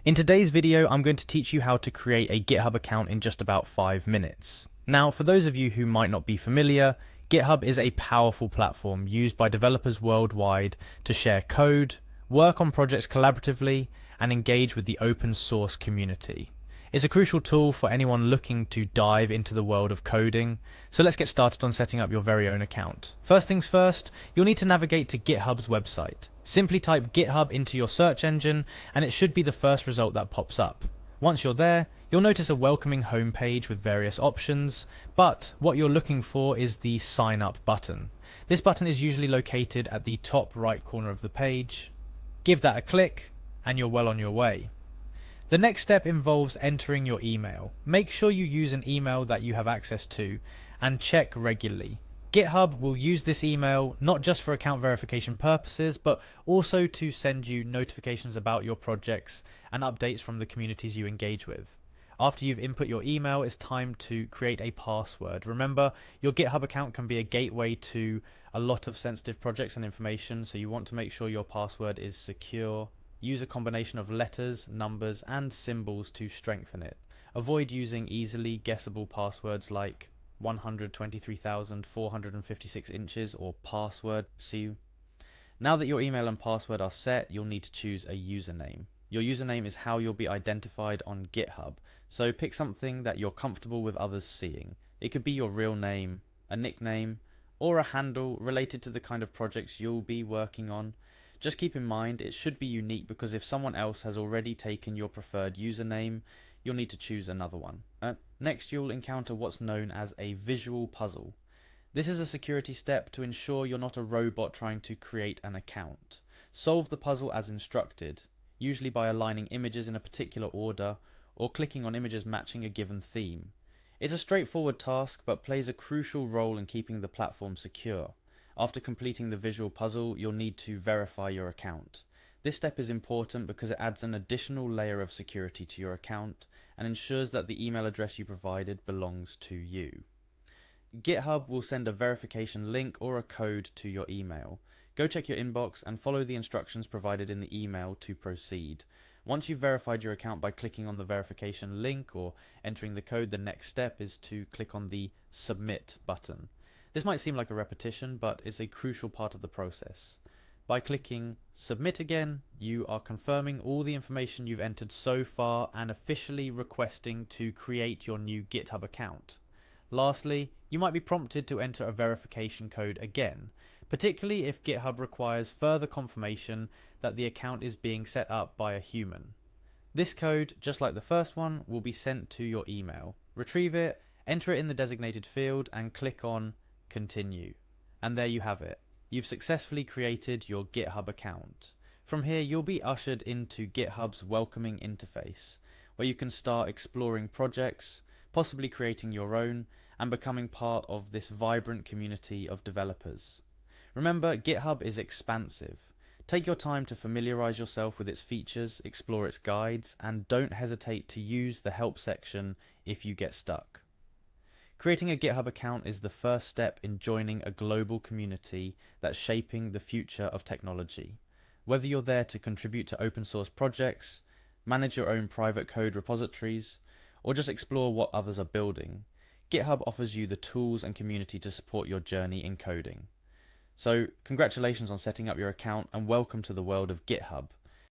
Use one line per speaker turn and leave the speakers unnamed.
In today's video, I'm going to teach you how to create a GitHub account in just about 5 minutes. Now, for those of you who might not be familiar, GitHub is a powerful platform used by developers worldwide to share code, work on projects collaboratively, and engage with the open source community. It's a crucial tool for anyone looking to dive into the world of coding, so let's get started on setting up your very own account. First things first, you'll need to navigate to GitHub's website. Simply type GitHub into your search engine and it should be the first result that pops up. Once you're there, you'll notice a welcoming homepage with various options, but what you're looking for is the sign up button. This button is usually located at the top right corner of the page. Give that a click and you're well on your way. The next step involves entering your email. Make sure you use an email that you have access to and check regularly. GitHub will use this email not just for account verification purposes, but also to send you notifications about your projects and updates from the communities you engage with. After you've input your email, it's time to create a password. Remember, your GitHub account can be a gateway to a lot of sensitive projects and information, so you want to make sure your password is secure. Use a combination of letters, numbers, and symbols to strengthen it. Avoid using easily guessable passwords like 123,456 inches or password CU. Now that your email and password are set, you'll need to choose a username. Your username is how you'll be identified on GitHub, so pick something that you're comfortable with others seeing. It could be your real name, a nickname, or a handle related to the kind of projects you'll be working on. Just keep in mind it should be unique because if someone else has already taken your preferred username, you'll need to choose another one. Next, you'll encounter what's known as a visual puzzle. This is a security step to ensure you're not a robot trying to create an account. Solve the puzzle as instructed, usually by aligning images in a particular order or clicking on images matching a given theme. It's a straightforward task but plays a crucial role in keeping the platform secure. After completing the visual puzzle, you'll need to verify your account. This step is important because it adds an additional layer of security to your account and ensures that the email address you provided belongs to you. GitHub will send a verification link or a code to your email. Go check your inbox and follow the instructions provided in the email to proceed. Once you've verified your account by clicking on the verification link or entering the code, the next step is to click on the Submit button. This might seem like a repetition, but it's a crucial part of the process. By clicking Submit again, you are confirming all the information you've entered so far and officially requesting to create your new GitHub account. Lastly, you might be prompted to enter a verification code again, particularly if GitHub requires further confirmation that the account is being set up by a human. This code, just like the first one, will be sent to your email. Retrieve it, enter it in the designated field, and click on Continue. And there you have it. You've successfully created your GitHub account. From here, you'll be ushered into GitHub's welcoming interface, where you can start exploring projects, possibly creating your own, and becoming part of this vibrant community of developers. Remember, GitHub is expansive. Take your time to familiarize yourself with its features, explore its guides, and don't hesitate to use the help section if you get stuck. Creating a GitHub account is the first step in joining a global community that's shaping the future of technology. Whether you're there to contribute to open source projects, manage your own private code repositories, or just explore what others are building, GitHub offers you the tools and community to support your journey in coding. So, congratulations on setting up your account and welcome to the world of GitHub.